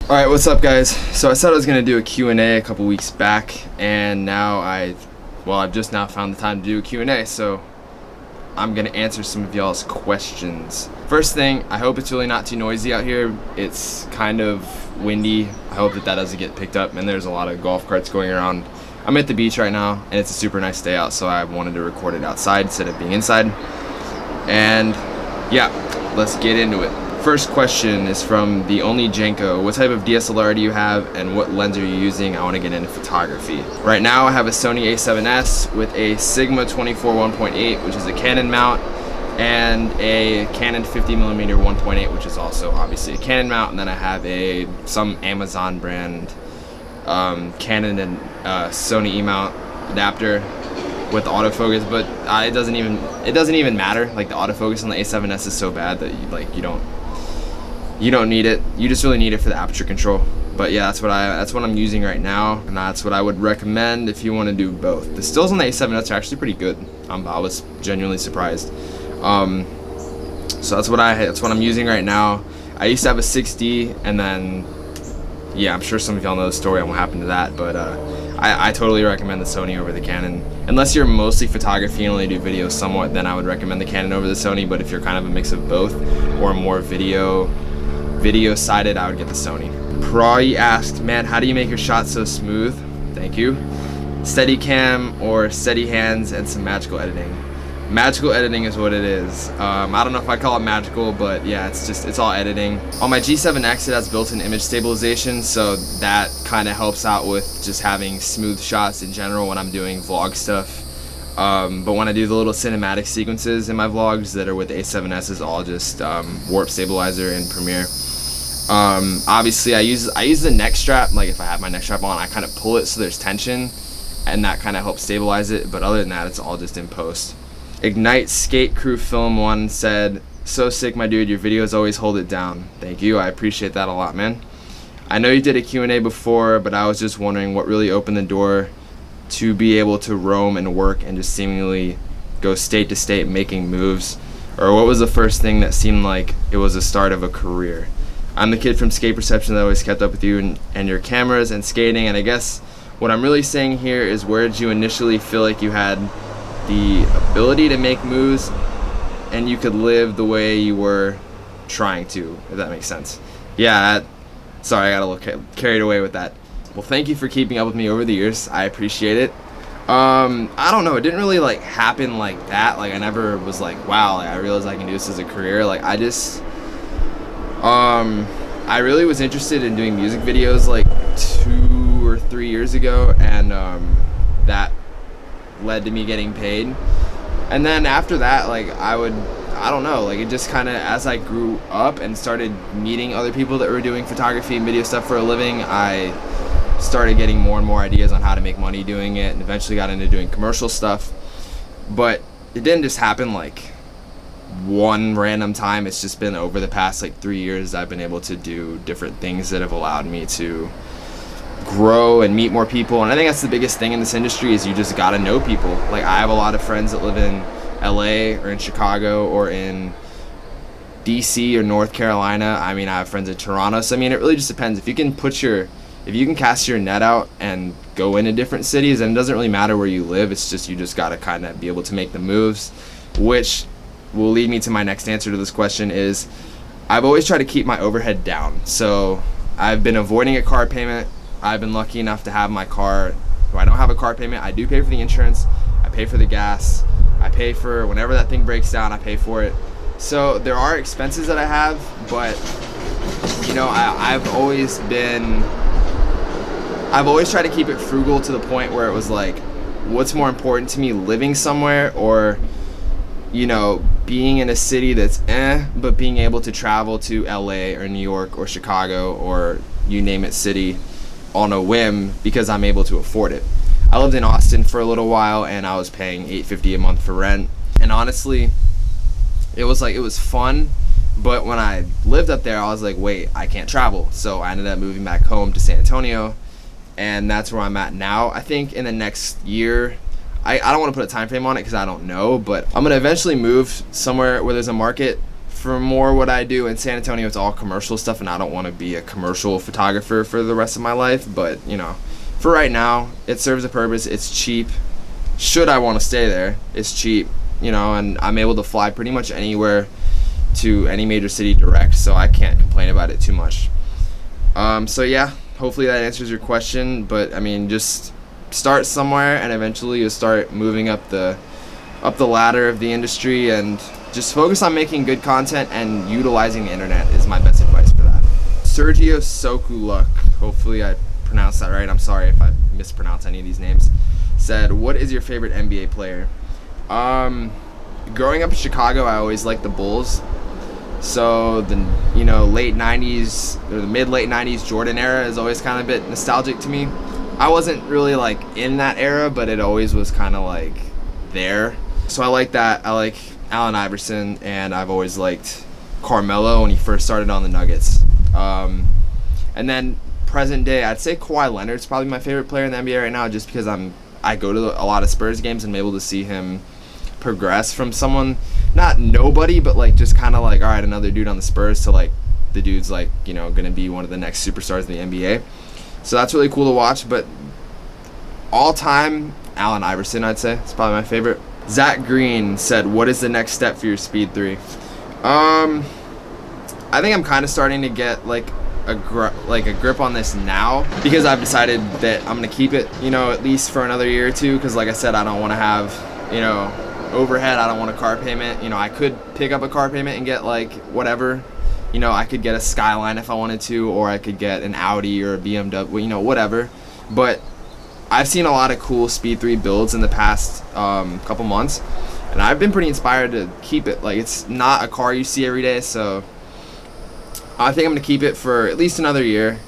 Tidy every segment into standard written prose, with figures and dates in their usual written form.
Alright, what's up guys? So I said I was going to do a Q&A a couple weeks back, and now I've just now found the time to do a Q&A, so I'm going to answer some of y'all's questions. First thing, I hope it's really not too noisy out here. It's kind of windy. I hope that doesn't get picked up, and there's a lot of golf carts going around. I'm at the beach right now, and it's a super nice day out, so I wanted to record it outside instead of being inside. And yeah, let's get into it. First question is from the only Jenko. What type of DSLR do you have and what lens are you using? I want to get into photography. Right now I have a Sony a7S with a Sigma 24 1.8, which is a Canon mount, and a Canon 50mm 1.8, which is also obviously a Canon mount. And then I have some Amazon brand Canon and Sony E-mount adapter with autofocus, but it doesn't even matter. Like, the autofocus on the A7S is so bad that you don't need it. You just really need it for the aperture control. But yeah, that's what I'm using right now, and that's what I would recommend if you want to do both. The stills on the A7S are actually pretty good. I was genuinely surprised. So that's what I'm using right now. I used to have a 6D, and then yeah, I'm sure some of y'all know the story on what happened to that, but I totally recommend the Sony over the Canon. Unless you're mostly photography and only do videos somewhat, then I would recommend the Canon over the Sony. But if you're kind of a mix of both, or more video sided, I would get the Sony. Prawi asked, man, how do you make your shots so smooth? Thank you. Steady cam or steady hands and some magical editing. Magical editing is what it is. I don't know if I call it magical, but yeah, it's all editing. On my G7X, it has built-in image stabilization, so that kind of helps out with just having smooth shots in general when I'm doing vlog stuff. But when I do the little cinematic sequences in my vlogs that are with the A7S, is all just warp stabilizer in Premiere. Obviously I use the neck strap. Like, if I have my neck strap on, I kind of pull it so there's tension, and that kind of helps stabilize it. But other than that, it's all just in post. Ignite Skate Crew Film 1 said, so sick, my dude, your videos always hold it down. Thank you, I appreciate that a lot, man. I know you did a Q&A before, but I was just wondering what really opened the door to be able to roam and work and just seemingly go state to state making moves, or what was the first thing that seemed like it was the start of a career? I'm the kid from Skate Perception that always kept up with you and your cameras and skating, and I guess what I'm really saying here is, where did you initially feel like you had the ability to make moves and you could live the way you were trying to, if that makes sense? Yeah, sorry, I got a little carried away with that. Well, thank you for keeping up with me over the years. I appreciate it. I don't know, it didn't really like happen like that. Like, I never was like, wow, like, I realized I can do this as a career. Like, I really was interested in doing music videos like 2 or 3 years ago, and that led to me getting paid. And then after that, like, I don't know, like, it just kind of, as I grew up and started meeting other people that were doing photography and video stuff for a living, I started getting more and more ideas on how to make money doing it, and eventually got into doing commercial stuff. But it didn't just happen like one random time. It's just been over the past like 3 years I've been able to do different things that have allowed me to grow and meet more people. And I think that's the biggest thing in this industry, is you just gotta know people. Like, I have a lot of friends that live in LA or in Chicago or in DC or North Carolina. I mean, I have friends in Toronto. So I mean, it really just depends. If you can cast your net out and go into different cities, and it doesn't really matter where you live, it's just, you just gotta kind of be able to make the moves, which will lead me to my next answer to this question. Is, I've always tried to keep my overhead down. So I've been avoiding a car payment. I've been lucky enough to have my car, I don't have a car payment. I do pay for the insurance, I pay for the gas, I pay for whenever that thing breaks down, I pay for it. So there are expenses that I have, but you know, I've always tried to keep it frugal, to the point where it was like, what's more important to me, living somewhere, or, you know, being in a city that's but being able to travel to LA or New York or Chicago or you name it city on a whim, because I'm able to afford it. I lived in Austin for a little while, and I was paying $850 a month for rent, and honestly, it was fun, but when I lived up there, I was like, wait, I can't travel. So I ended up moving back home to San Antonio, and that's where I'm at now. I think in the next year, I don't want to put a time frame on it because I don't know, but I'm going to eventually move somewhere where there's a market for more what I do in San Antonio, it's all commercial stuff, and I don't want to be a commercial photographer for the rest of my life. But you know, for right now, it serves a purpose. It's cheap. Should I want to stay there, it's cheap, you know, and I'm able to fly pretty much anywhere to any major city direct, so I can't complain about it too much. So yeah, hopefully that answers your question. But I mean, just start somewhere, and eventually you'll start moving up the ladder of the industry, and just focus on making good content and utilizing the internet is my best advice for that. Sergio Sokuluk, hopefully I pronounced that right. I'm sorry if I mispronounce any of these names. Said, what is your favorite NBA player? Growing up in Chicago, I always liked the Bulls. So the late 90s or the mid-late 90s Jordan era is always kind of a bit nostalgic to me. I wasn't really like in that era, but it always was kind of like there. So I like that. I like Allen Iverson, and I've always liked Carmelo when he first started on the Nuggets. And then present day, I'd say Kawhi Leonard's probably my favorite player in the NBA right now, just because I go to a lot of Spurs games and I'm able to see him progress from someone, not nobody, but like just kind of like, all right, another dude on the Spurs, to like the dude's like, gonna be one of the next superstars in the NBA. So that's really cool to watch. But all time, Allen Iverson, I'd say, it's probably my favorite. Zach Green said, what is the next step for your Speed 3? I think I'm kind of starting to get like a grip on this now, because I've decided that I'm gonna keep it, at least for another year or two, because like I said, I don't want to have, overhead. I don't want a car payment. I could pick up a car payment and get like whatever, I could get a Skyline if I wanted to, or I could get an Audi or a BMW, whatever. But I've seen a lot of cool Speed 3 builds in the past couple months, and I've been pretty inspired to keep it. Like, it's not a car you see every day, so I think I'm going to keep it for at least another year.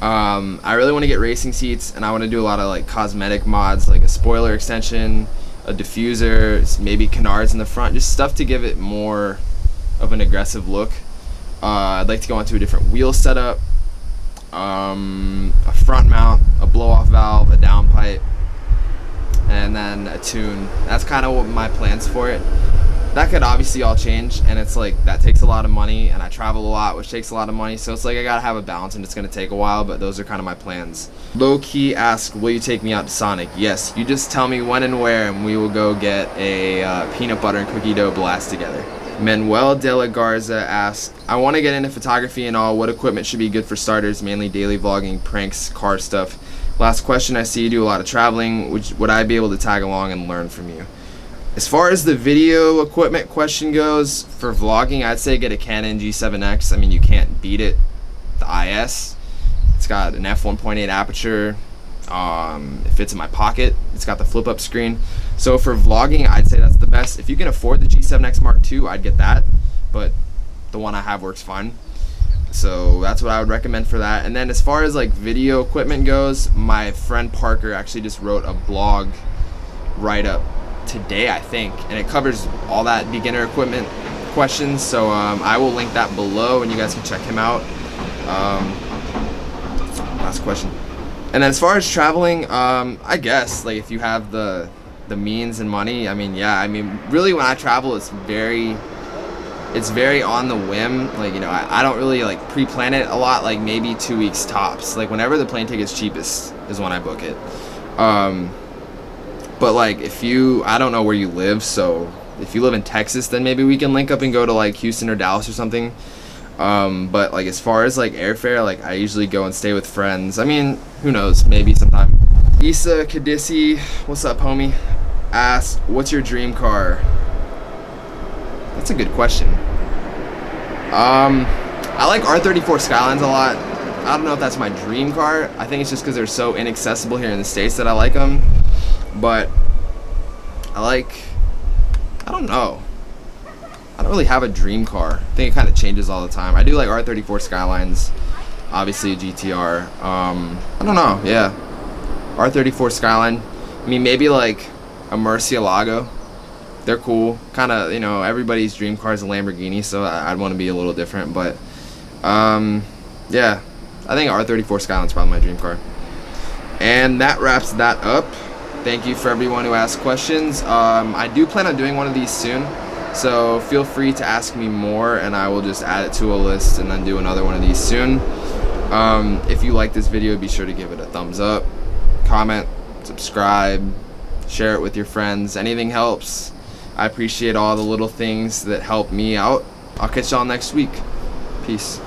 I really want to get racing seats, and I want to do a lot of like cosmetic mods, like a spoiler extension, a diffuser, maybe canards in the front, just stuff to give it more of an aggressive look. I'd like to go onto a different wheel setup, a front mount, a blow-off valve, a downpipe, and then a tune. That's kind of what my plans for it. That could obviously all change, and it's like that takes a lot of money, and I travel a lot, which takes a lot of money, so it's like I gotta have a balance, and it's gonna take a while, but those are kind of my plans. Low key asked, will you take me out to Sonic? Yes, you just tell me when and where, and we will go get a peanut butter and cookie dough blast together. Manuel de la Garza asks, I want to get into photography and all. What equipment should be good for starters? Mainly daily vlogging, pranks, car stuff. Last question, I see you do a lot of traveling. Would I be able to tag along and learn from you? As far as the video equipment question goes, for vlogging, I'd say get a Canon G7X. I mean, you can't beat it. The IS. It's got an f1.8 aperture. It fits in my pocket. It's got the flip-up screen. So for vlogging, I'd say that's the best. If you can afford the G7X Mark II, I'd get that. But the one I have works fine. So that's what I would recommend for that. And then as far as like video equipment goes, my friend Parker actually just wrote a blog write-up today, I think, and it covers all that beginner equipment questions. So I will link that below, and you guys can check him out. Last question. And then as far as traveling, I guess like if you have the means and money, I mean, yeah, I mean, really when I travel, it's very on the whim. Like, I don't really like pre-plan it a lot, like maybe 2 weeks tops. Like whenever the plane ticket's cheapest is when I book it. But like I don't know where you live, so if you live in Texas, then maybe we can link up and go to like Houston or Dallas or something. But like as far as like airfare, like I usually go and stay with friends. I mean, who knows, maybe sometime. Issa Kadisi, what's up, homie? Asked, what's your dream car? That's a good question. I like R34 Skylines a lot. I don't know if that's my dream car. I think it's just because they're so inaccessible here in the States that I like them. But I don't know. I don't really have a dream car. I think it kind of changes all the time. I do like R34 Skylines, obviously a GTR. I don't know, yeah. R34 Skyline. I mean, maybe like a Murcielago. They're cool. Kind of, everybody's dream car is a Lamborghini, so I'd want to be a little different. But, yeah, I think R34 Skyline's probably my dream car. And that wraps that up. Thank you for everyone who asked questions. I do plan on doing one of these soon. So feel free to ask me more, and I will just add it to a list and then do another one of these soon. If you like this video, be sure to give it a thumbs up, comment, subscribe, share it with your friends. Anything helps. I appreciate all the little things that help me out. I'll catch y'all next week. Peace.